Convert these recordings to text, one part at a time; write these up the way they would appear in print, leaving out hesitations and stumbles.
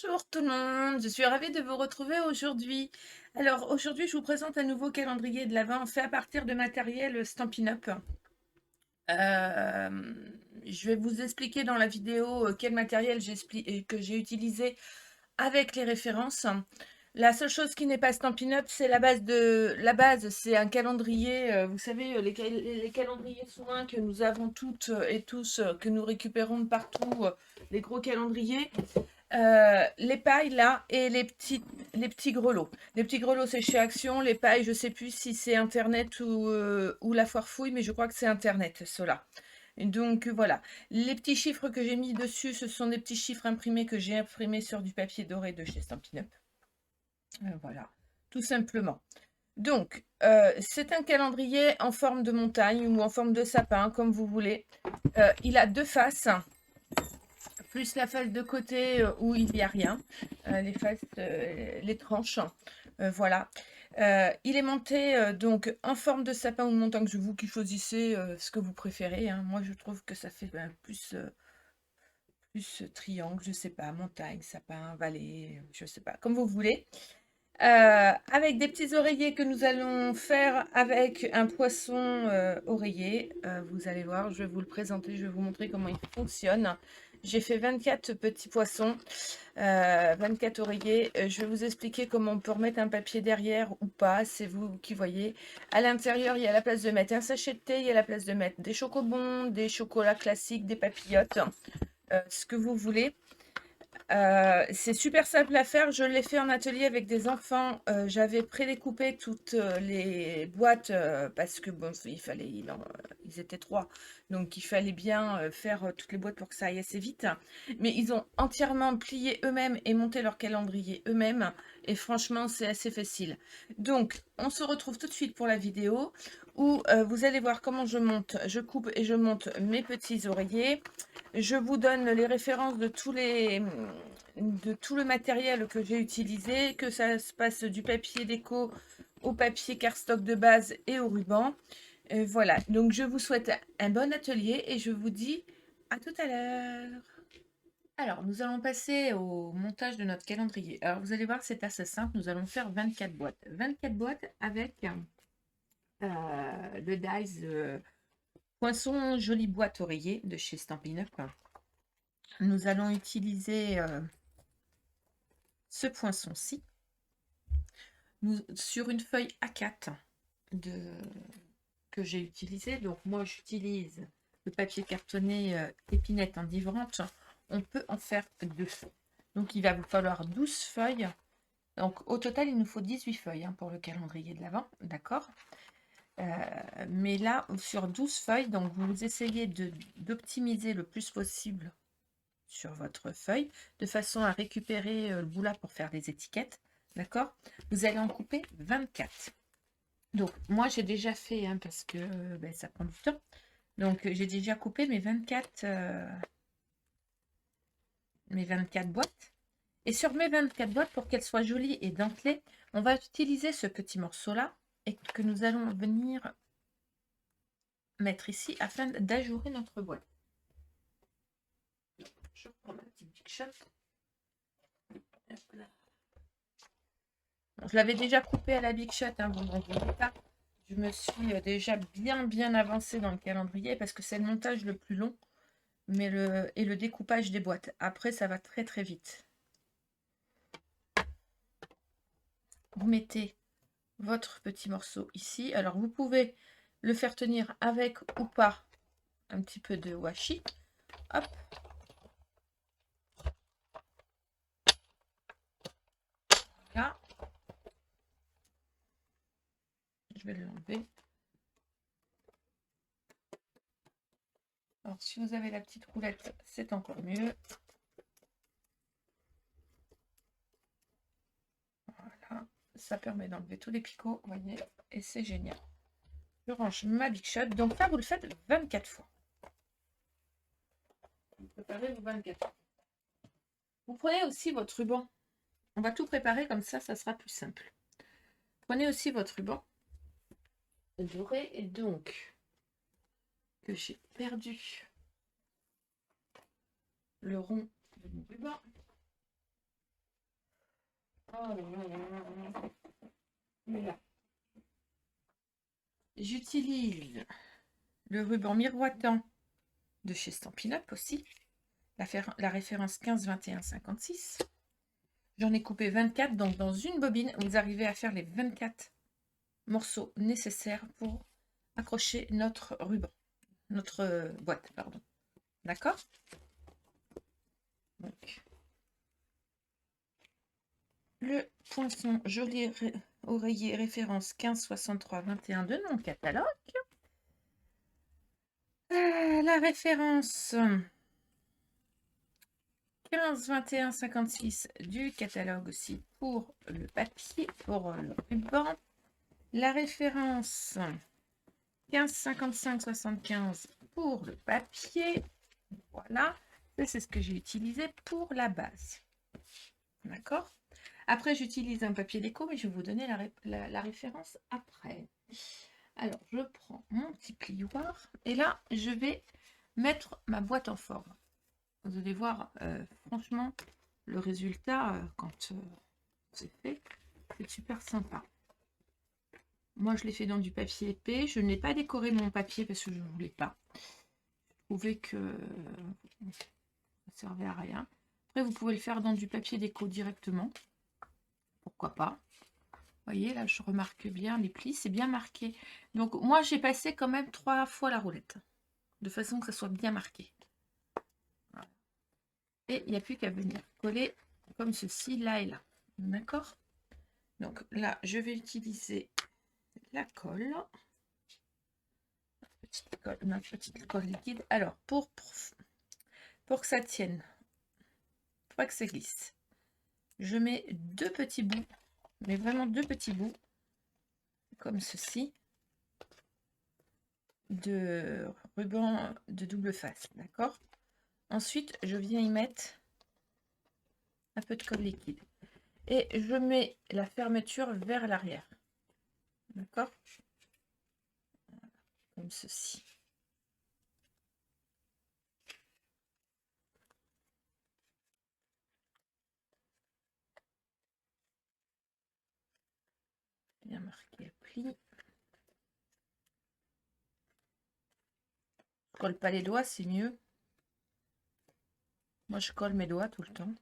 Bonjour tout le monde, je suis ravie de vous retrouver aujourd'hui. Alors aujourd'hui, je vous présente un nouveau calendrier de l'Avent fait à partir de matériel Stampin' Up. Euh, je vais vous expliquer dans la vidéo quel matériel que j'ai utilisé avec les références. La seule chose qui n'est pas Stampin' Up, c'est la base, c'est un calendrier. Vous savez, les calendriers souverains que nous avons toutes et tous, que nous récupérons de partout, les gros calendriers. Les pailles là et les petits grelots. Les petits grelots c'est chez Action, les pailles je sais plus si c'est internet ou la foire fouille, mais je crois que c'est internet cela. Et donc voilà, les petits chiffres que j'ai mis dessus, ce sont des petits chiffres imprimés que j'ai imprimés sur du papier doré de chez Stampin' Up. Voilà, tout simplement. Donc, c'est un calendrier en forme de montagne ou en forme de sapin, comme vous voulez. Il a deux faces, plus la face de côté où il n'y a rien, les faces, les tranches, voilà. Il est monté donc en forme de sapin ou de montagne, c'est vous qui choisissez ce que vous préférez, hein. Moi, je trouve que ça fait plus triangle, je sais pas, montagne, sapin, vallée, je sais pas, comme vous voulez. Avec des petits oreillers que nous allons faire avec un poisson oreiller. Vous allez voir, je vais vous le présenter, je vais vous montrer comment il fonctionne. J'ai fait 24 petits poissons, 24 oreillers. Je vais vous expliquer comment on peut remettre un papier derrière ou pas, c'est vous qui voyez. À l'intérieur, il y a la place de mettre un sachet de thé, il y a la place de mettre des chocobons, des chocolats classiques, des papillotes, ce que vous voulez. C'est super simple à faire. Je l'ai fait en atelier avec des enfants. J'avais prédécoupé toutes les boîtes parce que bon, ils étaient trois, donc il fallait bien faire toutes les boîtes pour que ça aille assez vite. Mais ils ont entièrement plié eux-mêmes et monté leur calendrier eux-mêmes. Et franchement, c'est assez facile. Donc, on se retrouve tout de suite pour la vidéo où vous allez voir comment je monte, je coupe et je monte mes petits oreillers. Je vous donne les références de de tout le matériel que j'ai utilisé, que ça se passe du papier déco au papier cardstock de base et au ruban. Voilà, donc je vous souhaite un bon atelier et je vous dis à tout à l'heure. Alors, nous allons passer au montage de notre calendrier. Alors, vous allez voir, c'est assez simple. Nous allons faire 24 boîtes. 24 boîtes avec le dies Poinçon Jolie Boîte Oreiller de chez Stampin' Up. Nous allons utiliser ce poinçon-ci sur une feuille A4 que j'ai utilisé. Donc moi j'utilise le papier cartonné épinette enivrante. On peut en faire deux. Donc il va vous falloir 12 feuilles. Donc au total il nous faut 18 feuilles hein, pour le calendrier de l'Avent, d'accord. Mais là sur 12 feuilles, donc vous essayez d'optimiser le plus possible sur votre feuille, de façon à récupérer le bout-là pour faire des étiquettes. D'accord. Vous allez en couper 24. Donc, moi, j'ai déjà fait, hein, parce que ben, ça prend du temps. Donc, j'ai déjà coupé mes 24 boîtes. Et sur mes 24 boîtes, pour qu'elles soient jolies et dentelées, on va utiliser ce petit morceau-là et que nous allons venir mettre ici afin d'ajourer notre boîte. Je prends ma petite Big Shot. Je l'avais déjà coupé à la Big Shot, hein, vous n'en voulez pas. Je me suis déjà bien avancée dans le calendrier parce que c'est le montage le plus long et le découpage des boîtes. Après, ça va très vite. Vous mettez votre petit morceau ici. Alors, vous pouvez le faire tenir avec ou pas un petit peu de washi. Hop. Là. Je vais l'enlever. Alors, si vous avez la petite roulette, c'est encore mieux. Voilà. Ça permet d'enlever tous les picots, vous voyez, et c'est génial. Je range ma Big Shot. Donc là, vous le faites 24 fois. Vous préparez vos 24 fois. Vous prenez aussi votre ruban. On va tout préparer comme ça sera plus simple. Prenez aussi votre ruban doré et donc que j'ai perdu le rond de mon ruban. J'utilise le ruban miroitant de chez Stampin' Up aussi, la référence 15 21 56. J'en ai coupé 24, donc dans une bobine, vous arrivez à faire les 24 morceaux nécessaires pour accrocher notre ruban, notre boîte, pardon. D'accord? Donc, le poinçon joli oreiller référence 15 63 21 de mon catalogue. La référence 15 21 56 du catalogue aussi pour le papier, pour le ruban. La référence 15 55 75 pour le papier. Voilà, c'est ce que j'ai utilisé pour la base. D'accord? Après, j'utilise un papier déco, mais je vais vous donner la référence après. Alors, je prends mon petit plioir et là, je vais mettre ma boîte en forme. Vous allez voir, franchement, le résultat, quand c'est fait, c'est super sympa. Moi, je l'ai fait dans du papier épais. Je n'ai pas décoré mon papier parce que je ne voulais pas. Je trouvais que ça ne servait à rien. Après, vous pouvez le faire dans du papier déco directement. Pourquoi pas? Vous voyez, là, je remarque bien les plis. C'est bien marqué. Donc, moi, j'ai passé quand même 3 fois la roulette. De façon que ça soit bien marqué. Voilà. Et il n'y a plus qu'à venir coller comme ceci, là et là. D'accord? Donc là, je vais utiliser la colle. Ma petite colle liquide. Alors, pour que ça tienne, pas que ça glisse, je mets 2 petits bouts, mais vraiment 2 petits bouts, comme ceci, de ruban de double face. D'accord? Ensuite, je viens y mettre un peu de colle liquide. Et je mets la fermeture vers l'arrière. D'accord? Comme ceci. Bien marqué le pli. Je colle pas les doigts, c'est mieux. Moi, je colle mes doigts tout le temps.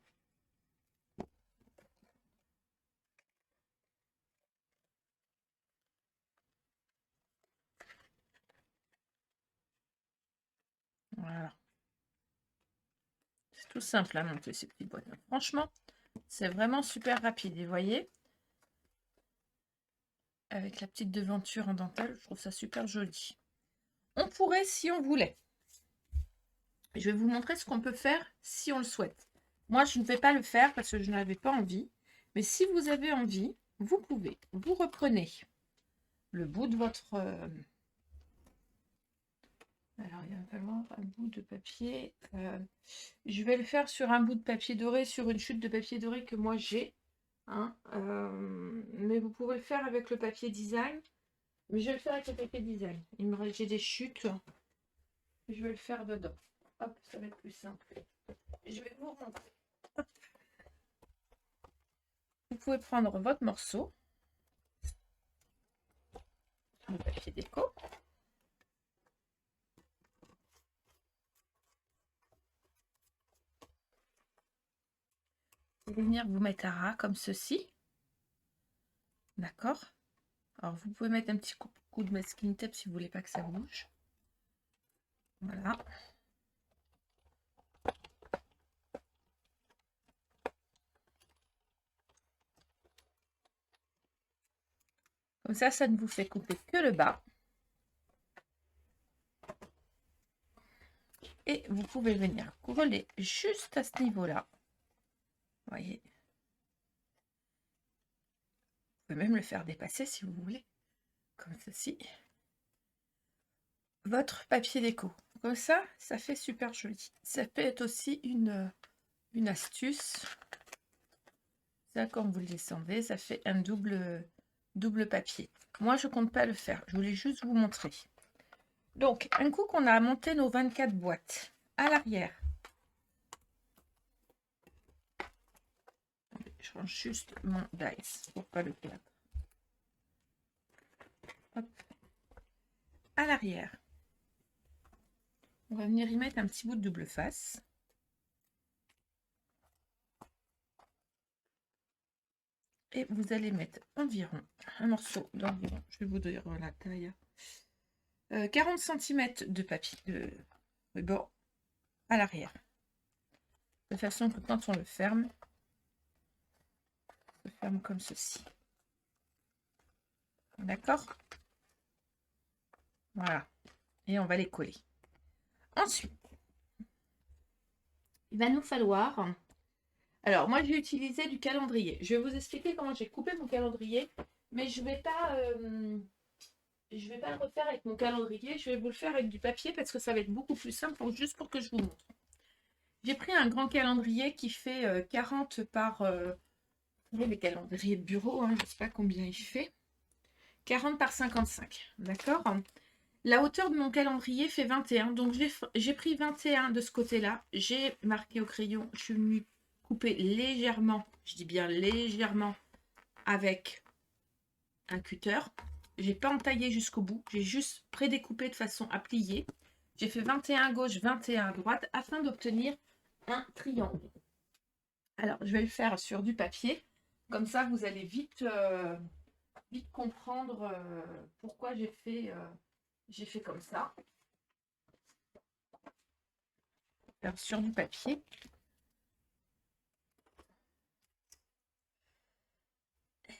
Voilà. C'est tout simple à monter ces petites boîtes. Franchement, c'est vraiment super rapide. Et vous voyez, avec la petite devanture en dentelle, je trouve ça super joli. On pourrait, si on voulait. Je vais vous montrer ce qu'on peut faire si on le souhaite. Moi, je ne vais pas le faire parce que je n'avais pas envie. Mais si vous avez envie, vous pouvez. Vous reprenez le bout de votre... alors, il va falloir un bout de papier. Je vais le faire sur un bout de papier doré, sur une chute de papier doré que moi j'ai. Hein, mais vous pouvez le faire avec le papier design. Mais je vais le faire avec le papier design. J'ai des chutes. Je vais le faire dedans. Hop, ça va être plus simple. Je vais vous montrer. Hop. Vous pouvez prendre votre morceau. Le papier déco. Vous pouvez venir vous mettre à ras comme ceci. D'accord? Alors, vous pouvez mettre un petit coup de masking tape si vous voulez pas que ça bouge. Voilà. Comme ça ne vous fait couper que le bas. Et vous pouvez venir coller juste à ce niveau-là. Vous voyez. Vous pouvez même le faire dépasser si vous voulez. Comme ceci. Votre papier déco. Comme ça fait super joli. Ça peut être aussi une astuce. Ça, quand vous le descendez, ça fait un double papier. Moi, je compte pas le faire. Je voulais juste vous montrer. Donc, un coup qu'on a monté nos 24 boîtes à l'arrière, Je range juste mon dice pour pas le perdre. Hop. À l'arrière, on va venir y mettre un petit bout de double face. Et vous allez mettre environ un morceau d'environ, je vais vous dire la taille, 40 cm de papier de ruban à l'arrière. De façon que quand on le ferme, on le ferme comme ceci. D'accord? Voilà. Et on va les coller. Ensuite, il va nous falloir... Alors, moi, j'ai utilisé du calendrier. Je vais vous expliquer comment j'ai coupé mon calendrier, mais je ne vais pas le refaire avec mon calendrier. Je vais vous le faire avec du papier parce que ça va être beaucoup plus simple, juste pour que je vous montre. J'ai pris un grand calendrier qui fait 40 par... les calendriers de bureau, hein, je ne sais pas combien il fait. 40 par 55, d'accord? La hauteur de mon calendrier fait 21, donc j'ai pris 21 de ce côté-là. J'ai marqué au crayon, je suis venue couper légèrement, je dis bien légèrement, avec un cutter. J'ai pas entaillé jusqu'au bout, j'ai juste prédécoupé de façon à plier. J'ai fait 21 à gauche, 21 à droite, afin d'obtenir un triangle. Alors, je vais le faire sur du papier. Comme ça, vous allez vite comprendre pourquoi j'ai fait comme ça. Alors, sur du papier.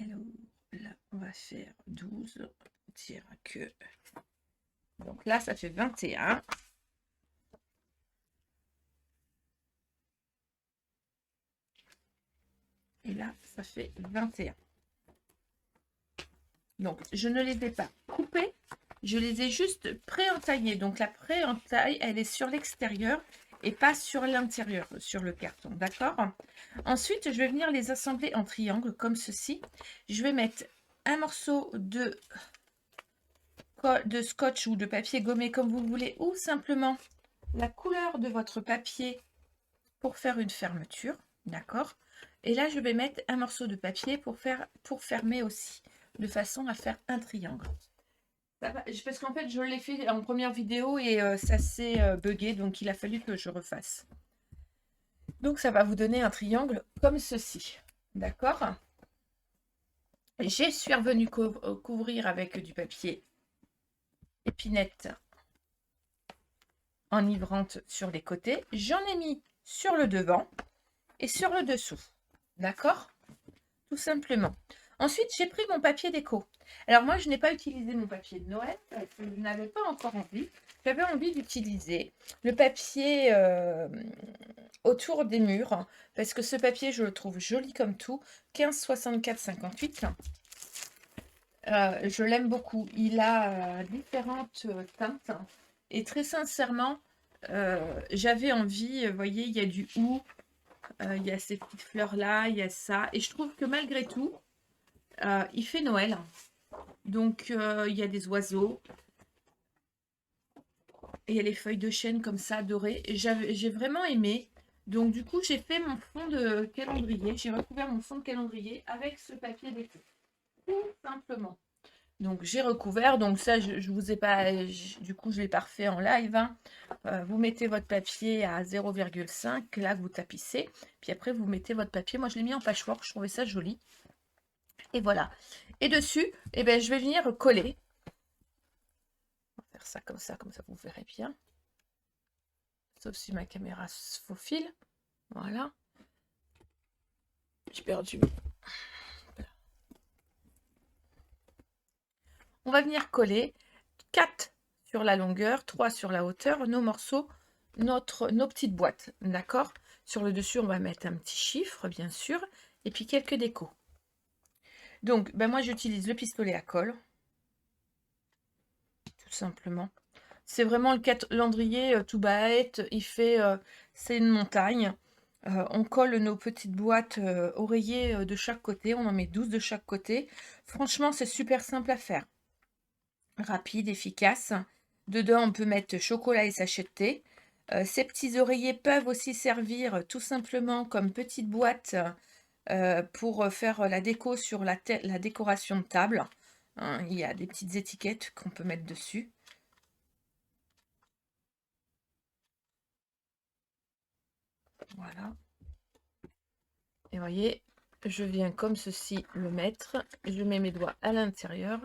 Alors, là, on va faire 12. On tire que. Donc là, ça fait 21. Et là, ça fait 21. Donc, je ne les ai pas coupés. Je les ai juste pré-entaillés. Donc, la pré-entaille, elle est sur l'extérieur et pas sur l'intérieur, sur le carton. D'accord? Ensuite, je vais venir les assembler en triangle comme ceci. Je vais mettre un morceau de scotch ou de papier gommé comme vous voulez, ou simplement la couleur de votre papier pour faire une fermeture. D'accord? Et là, je vais mettre un morceau de papier pour fermer aussi, de façon à faire un triangle. Parce qu'en fait, je l'ai fait en première vidéo et ça s'est bugué, donc il a fallu que je refasse. Donc, ça va vous donner un triangle comme ceci. D'accord? Je suis revenue couvrir avec du papier épinette enivrante sur les côtés. J'en ai mis sur le devant et sur le dessous. D'accord? Tout simplement. Ensuite, j'ai pris mon papier déco. Alors moi, je n'ai pas utilisé mon papier de Noël parce que je n'avais pas encore envie. J'avais envie d'utiliser le papier autour des murs parce que ce papier, je le trouve joli comme tout. 1564-58. Je l'aime beaucoup. Il a différentes teintes. Et très sincèrement, j'avais envie, vous voyez, il y a du hou, il y a ces petites fleurs-là, il y a ça. Et je trouve que malgré tout, il fait Noël. Donc, il y a des oiseaux. Et il y a les feuilles de chêne comme ça, dorées. J'ai vraiment aimé. Donc, du coup, j'ai fait mon fond de calendrier. J'ai recouvert mon fond de calendrier avec ce papier déco. Tout simplement. Donc, j'ai recouvert. Donc, ça, je vous ai pas... du coup, je l'ai pas refait en live. Hein. Vous mettez votre papier à 0,5. Là, vous tapissez. Puis après, vous mettez votre papier. Moi, je l'ai mis en patchwork. Je trouvais ça joli. Et voilà. Et dessus, eh ben, je vais venir coller. On va faire ça, comme ça vous verrez bien. Sauf si ma caméra se faufile. Voilà. J'ai perdu. On va venir coller 4 sur la longueur, 3 sur la hauteur, nos morceaux, nos petites boîtes. D'accord? Sur le dessus, on va mettre un petit chiffre, bien sûr, et puis quelques décos. Donc, ben moi, j'utilise le pistolet à colle. Tout simplement. C'est vraiment le calendrier tout bête. Il fait... c'est une montagne. On colle nos petites boîtes oreillers de chaque côté. On en met 12 de chaque côté. Franchement, c'est super simple à faire. Rapide, efficace. Dedans, on peut mettre chocolat et sachet de thé. Ces petits oreillers peuvent aussi servir tout simplement comme petite boîte pour faire la déco sur la décoration de table. Hein, il y a des petites étiquettes qu'on peut mettre dessus. Voilà. Et vous voyez, je viens comme ceci le mettre. Je mets mes doigts à l'intérieur.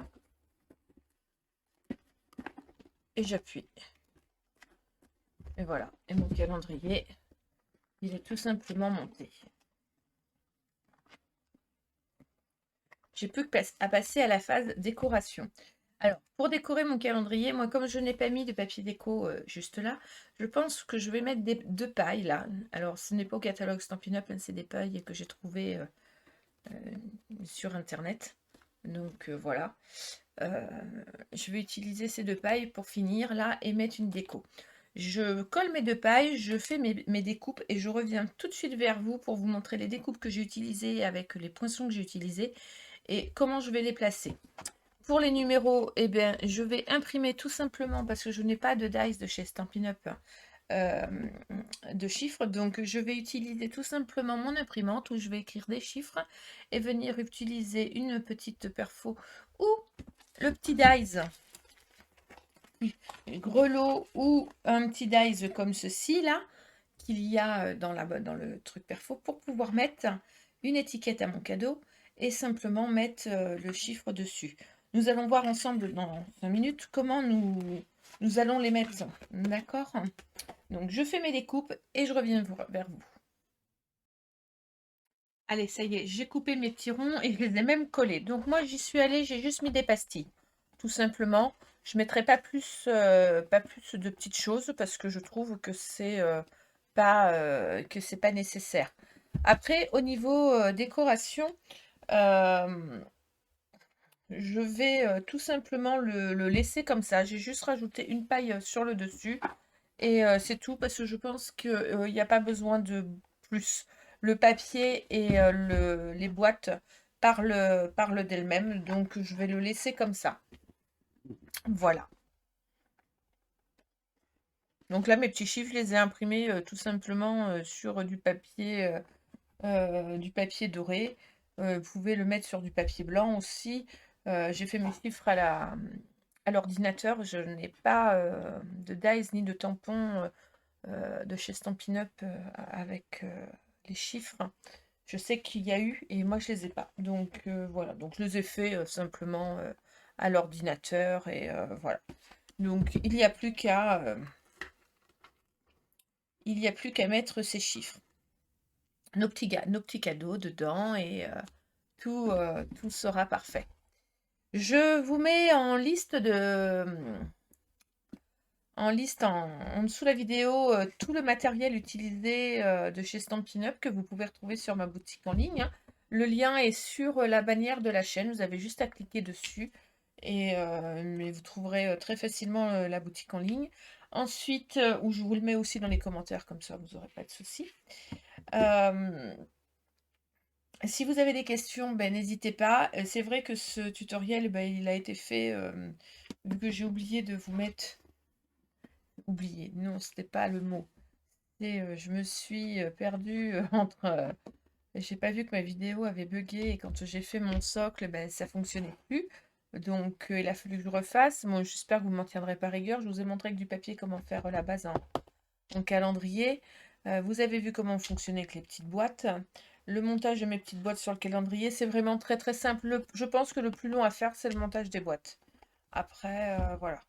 Et j'appuie. Et voilà. Et mon calendrier, il est tout simplement monté. J'ai plus qu'à passer à la phase décoration. Alors, pour décorer mon calendrier, moi, comme je n'ai pas mis de papier déco juste là, je pense que je vais mettre deux pailles là. Alors, ce n'est pas au catalogue Stampin' Up, hein, c'est des pailles que j'ai trouvées sur Internet. Donc, voilà. Je vais utiliser ces deux pailles pour finir là et mettre une déco. Je colle mes deux pailles, je fais mes découpes et je reviens tout de suite vers vous pour vous montrer les découpes que j'ai utilisées avec les poinçons que j'ai utilisés et comment je vais les placer. Pour les numéros, eh bien, je vais imprimer tout simplement parce que je n'ai pas de dice de chez Stampin' Up de chiffres. Donc, je vais utiliser tout simplement mon imprimante où je vais écrire des chiffres et venir utiliser une petite perfo ou le petit dice grelot ou un petit dice comme ceci là qu'il y a dans le truc perfo pour pouvoir mettre une étiquette à mon cadeau et simplement mettre le chiffre dessus. Nous allons voir ensemble dans 5 minutes comment nous allons les mettre. D'accord? Donc je fais mes découpes et je reviens vers vous. Allez, ça y est, j'ai coupé mes petits ronds et je les ai même collés. Donc moi j'y suis allée, j'ai juste mis des pastilles. Tout simplement. Je ne mettrai pas plus de petites choses parce que je trouve que c'est pas nécessaire. Après, au niveau décoration, euh, je vais tout simplement le laisser comme ça. J'ai juste rajouté une paille sur le dessus et c'est tout parce que je pense qu'il n'y a pas besoin de plus. Le papier et les boîtes parlent d'elles-mêmes, donc je vais le laisser comme ça. Voilà. Donc là, mes petits chiffres, je les ai imprimés tout simplement sur du papier doré. Vous pouvez le mettre sur du papier blanc aussi. J'ai fait mes chiffres à l'ordinateur. Je n'ai pas de dies ni de tampons de chez Stampin' Up avec les chiffres. Je sais qu'il y a eu et moi je les ai pas. Donc voilà, donc je les ai fait simplement à l'ordinateur et voilà. Donc il n'y a plus qu'à mettre ces chiffres. Nos petits cadeaux dedans et tout sera parfait. Je vous mets en dessous de la vidéo tout le matériel utilisé de chez Stampin' Up que vous pouvez retrouver sur ma boutique en ligne. Hein. Le lien est sur la bannière de la chaîne, vous avez juste à cliquer dessus et mais vous trouverez très facilement la boutique en ligne. Ensuite, où je vous le mets aussi dans les commentaires, comme ça vous n'aurez pas de soucis. Si vous avez des questions, ben, n'hésitez pas. C'est vrai que ce tutoriel, ben, il a été fait, vu que j'ai oublié de vous mettre... Oublié, non, c'était pas le mot. Je me suis perdue entre... j'ai pas vu que ma vidéo avait bugué et quand j'ai fait mon socle, ben, ça fonctionnait plus. Donc il a fallu que je refasse. Moi, j'espère que vous ne m'en tiendrez pas rigueur. Je vous ai montré avec du papier comment faire la base en calendrier. Vous avez vu comment fonctionnait avec les petites boîtes. Le montage de mes petites boîtes sur le calendrier, c'est vraiment très très simple. Je pense que le plus long à faire, c'est le montage des boîtes. Après, voilà.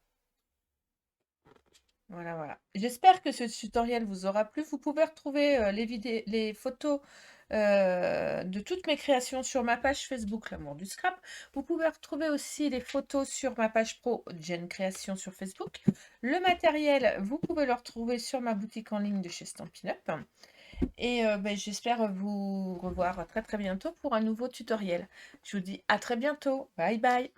Voilà, voilà. J'espère que ce tutoriel vous aura plu. Vous pouvez retrouver les photos de toutes mes créations sur ma page Facebook, L'amour du scrap. Vous pouvez retrouver aussi les photos sur ma page pro, Jen Création sur Facebook. Le matériel, vous pouvez le retrouver sur ma boutique en ligne de chez Stampin' Up. Et ben, j'espère vous revoir très très bientôt pour un nouveau tutoriel. Je vous dis à très bientôt. Bye bye.